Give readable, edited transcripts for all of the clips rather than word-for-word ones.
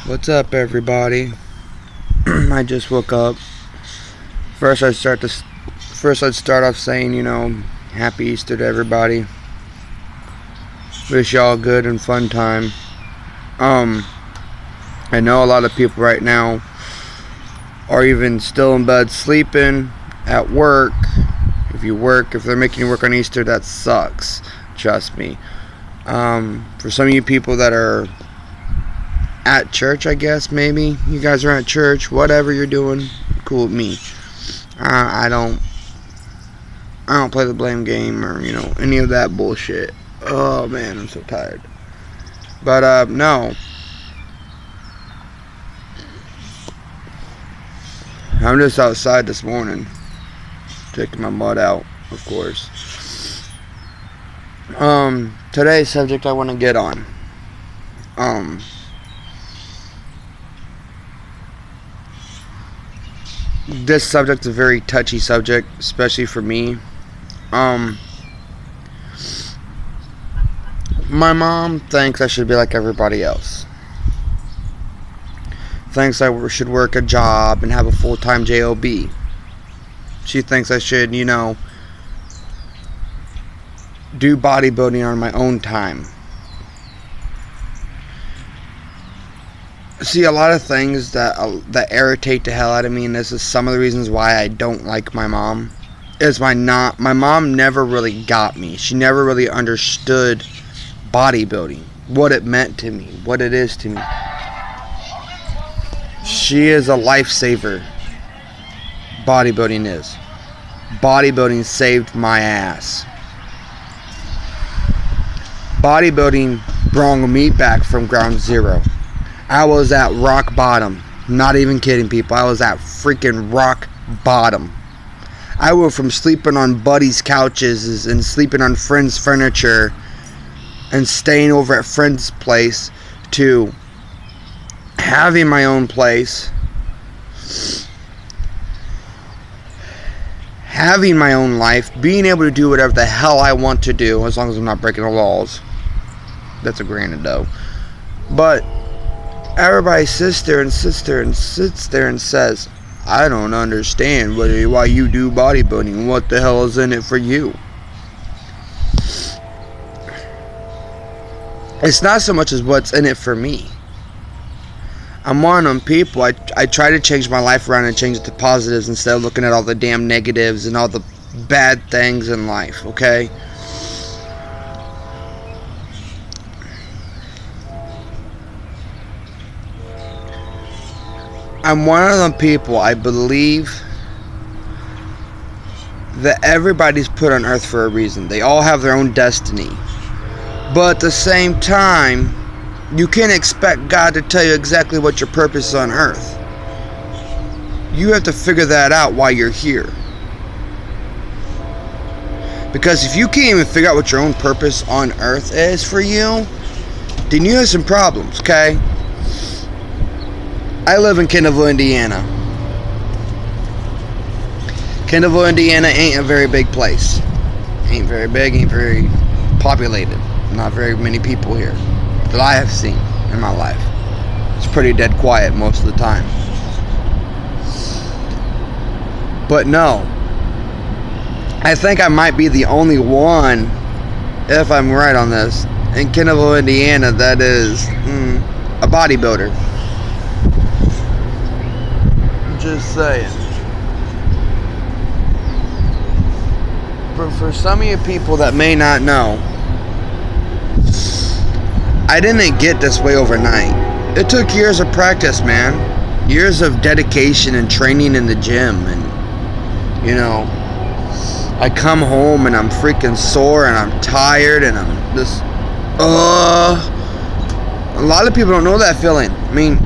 What's up, everybody? I just woke up. First, I'd start off saying, Happy Easter to everybody. Wish y'all a good and fun time. I know a lot of people right now are even still in bed sleeping, at work. If they're making you work on Easter, that sucks. Trust me. For some of you people that are at church, I guess, maybe you guys are at church, whatever you're doing, cool with me. I don't play the blame game or any of that bullshit. Oh man, I'm so tired. But no, I'm just outside this morning taking my mud out, of course. Today's subject I want to get on. This subject is a very touchy subject, especially for me. My mom thinks I should be like everybody else. Thinks I should work a job and have a full-time job. She thinks I should, do bodybuilding on my own time. See, a lot of things that irritate the hell out of me, and this is some of the reasons why I don't like my mom, is my mom never really got me. She never really understood bodybuilding, what it meant to me, what it is to me. She is a lifesaver. Bodybuilding is. Bodybuilding saved my ass. Bodybuilding brought me back from ground zero. I was at rock bottom. Not even kidding, people. I was at freaking rock bottom. I went from sleeping on buddies' couches and sleeping on friends' furniture and staying over at friends' place to having my own place, having my own life, being able to do whatever the hell I want to do as long as I'm not breaking the laws. That's a granted, though. But everybody sits there and says, I don't understand why you do bodybuilding. What the hell is in it for you? It's not so much as what's in it for me. I'm one of them people. I try to change my life around and change it to positives instead of looking at all the damn negatives and all the bad things in life, okay? I'm one of them people, I believe that everybody's put on earth for a reason. They all have their own destiny. But at the same time, you can't expect God to tell you exactly what your purpose is on earth. You have to figure that out while you're here. Because if you can't even figure out what your own purpose on earth is for you, then you have some problems, okay? I live in Kendallville, Indiana. Kendallville, Indiana ain't a very big place. Ain't very big, ain't very populated. Not very many people here that I have seen in my life. It's pretty dead quiet most of the time. But no, I think I might be the only one, if I'm right on this, in Kendallville, Indiana that is a bodybuilder. Just saying. For some of you people that may not know, I didn't get this way overnight. It took years of practice, man. Years of dedication and training in the gym. And, I come home and I'm freaking sore and I'm tired and I'm just, a lot of people don't know that feeling. I mean,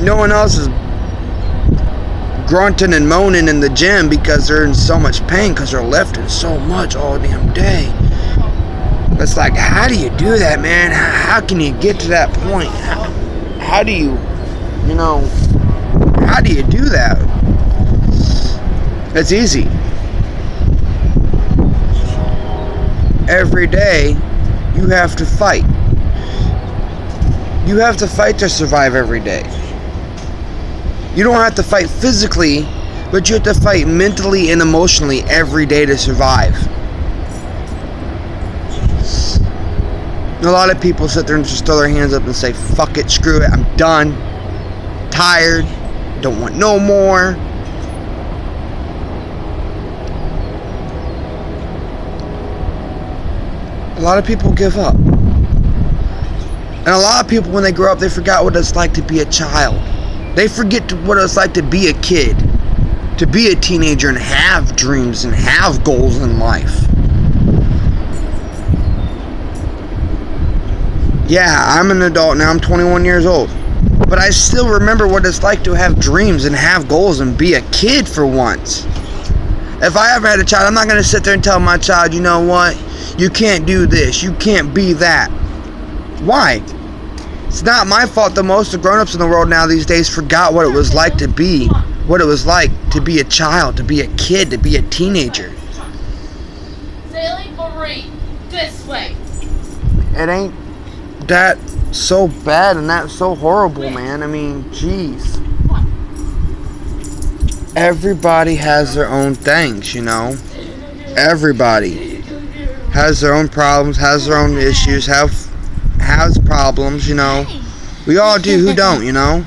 no one else is grunting and moaning in the gym because they're in so much pain because they're lifting so much all damn day. It's like, how do you do that, man? How can you get to that point? How do you, how do you do that? It's easy. Every day, you have to fight. You have to fight to survive every day. You don't have to fight physically, but you have to fight mentally and emotionally every day to survive. A lot of people sit there and just throw their hands up and say, fuck it, screw it, I'm done, tired, don't want no more. A lot of people give up. And a lot of people, when they grow up, they forgot what it's like to be a child. They forget what it's like to be a kid, to be a teenager and have dreams and have goals in life. Yeah, I'm an adult now, I'm 21 years old. But I still remember what it's like to have dreams and have goals and be a kid for once. If I ever had a child, I'm not going to sit there and tell my child, you know what, you can't do this, you can't be that. Why? It's not my fault that most of the grown-ups in the world now these days forgot what it was like to be, what it was like to be a child, to be a kid, to be a teenager. Sailing Marie, this way. It ain't that so bad and that's so horrible, man. I mean, jeez. Everybody has their own things, you know. Everybody has their own problems, has their own issues, has problems, you know. We all do. Who don't, you know?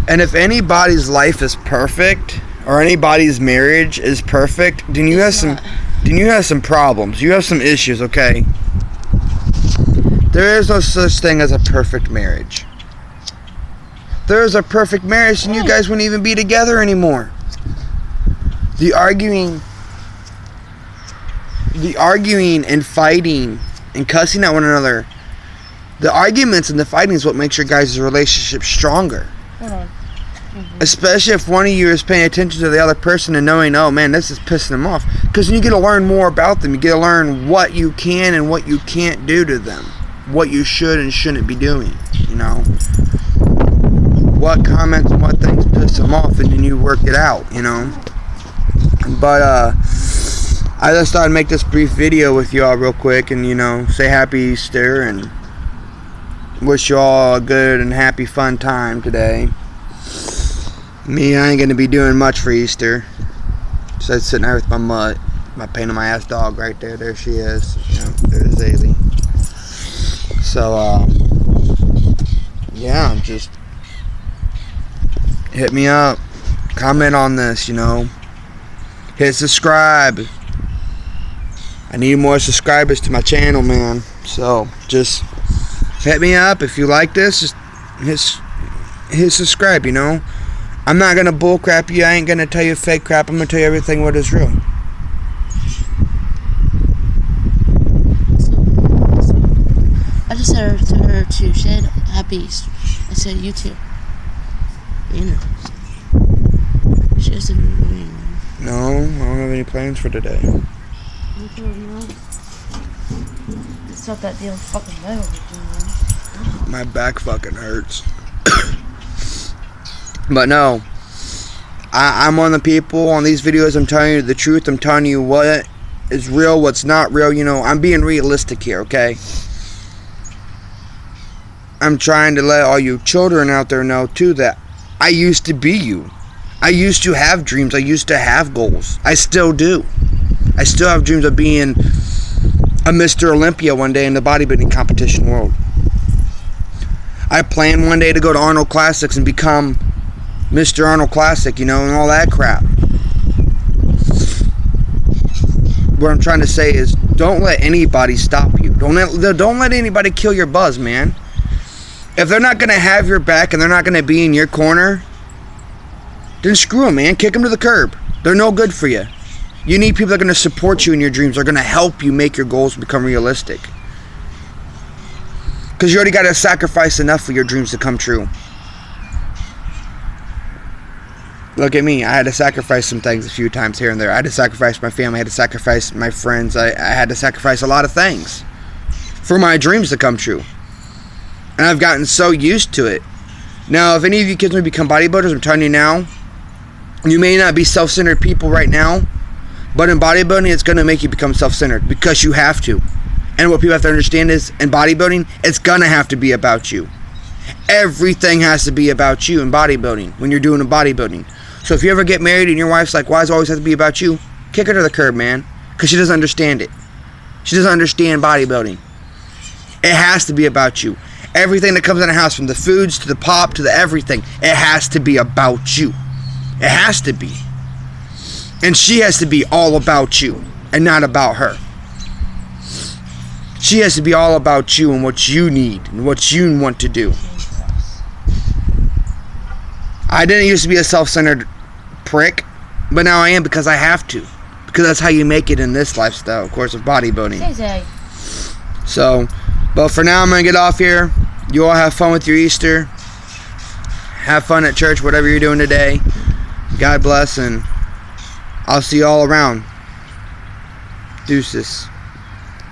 And if anybody's life is perfect, or anybody's marriage is perfect, then you have some problems. You have some issues, okay? There is no such thing as a perfect marriage. If there is a perfect marriage, then you guys wouldn't even be together anymore. The arguing and fighting and cussing at one another, the arguments and the fighting is what makes your guys' relationship stronger. Hold on. Especially if one of you is paying attention to the other person and knowing, oh man, this is pissing them off. Because then you get to learn more about them. You get to learn what you can and what you can't do to them. What you should and shouldn't be doing, you know. What comments and what things piss them off, and then you work it out, you know. But I just thought I'd make this brief video with y'all real quick and, you know, say happy Easter and wish y'all a good and happy fun time today. Me, I ain't gonna be doing much for Easter. Just sitting there with my mutt, my pain in my ass dog right there. There she is. You know, there's Zaylee. So, yeah, just hit me up. Comment on this, you know. Hit subscribe. I need more subscribers to my channel, man. So, just hit me up. If you like this, just hit subscribe, you know. I'm not going to bullcrap you. I ain't going to tell you fake crap. I'm going to tell you everything what is real. I just said to her to say happy Easter. I said you too. You know. She doesn't really know. No, I don't have any plans for today. It's not that damn fucking metal. My back fucking hurts. But no, I'm one of the people on these videos. I'm telling you the truth. I'm telling you what is real, what's not real. You know, I'm being realistic here, okay? I'm trying to let all you children out there know too that I used to be you. I used to have dreams. I used to have goals. I still do. I still have dreams of being a Mr. Olympia one day in the bodybuilding competition world. I plan one day to go to Arnold Classics and become Mr. Arnold Classic, you know, and all that crap. What I'm trying to say is, don't let anybody stop you. Don't let anybody kill your buzz, man. If they're not going to have your back and they're not going to be in your corner, then screw them, man. Kick them to the curb. They're no good for you. You need people that are going to support you in your dreams. They're going to help you make your goals become realistic. Because you already got to sacrifice enough for your dreams to come true. Look at me. I had to sacrifice some things a few times here and there. I had to sacrifice my family. I had to sacrifice my friends. I had to sacrifice a lot of things for my dreams to come true. And I've gotten so used to it. Now, if any of you kids want to become bodybuilders, I'm telling you now, you may not be self-centered people right now, but in bodybuilding, it's going to make you become self-centered because you have to. And what people have to understand is, in bodybuilding, it's gonna have to be about you. Everything has to be about you in bodybuilding when you're doing a bodybuilding. So if you ever get married and your wife's like, why does it always have to be about you? Kick her to the curb, man. Because she doesn't understand it. She doesn't understand bodybuilding. It has to be about you. Everything that comes in the house, from the foods to the pop to the everything, it has to be about you. It has to be. And she has to be all about you and not about her. She has to be all about you and what you need and what you want to do. I didn't used to be a self-centered prick, but now I am because I have to. Because that's how you make it in this lifestyle, of course, of bodybuilding. So, but for now, I'm going to get off here. You all have fun with your Easter. Have fun at church, whatever you're doing today. God bless, and I'll see you all around. Deuces.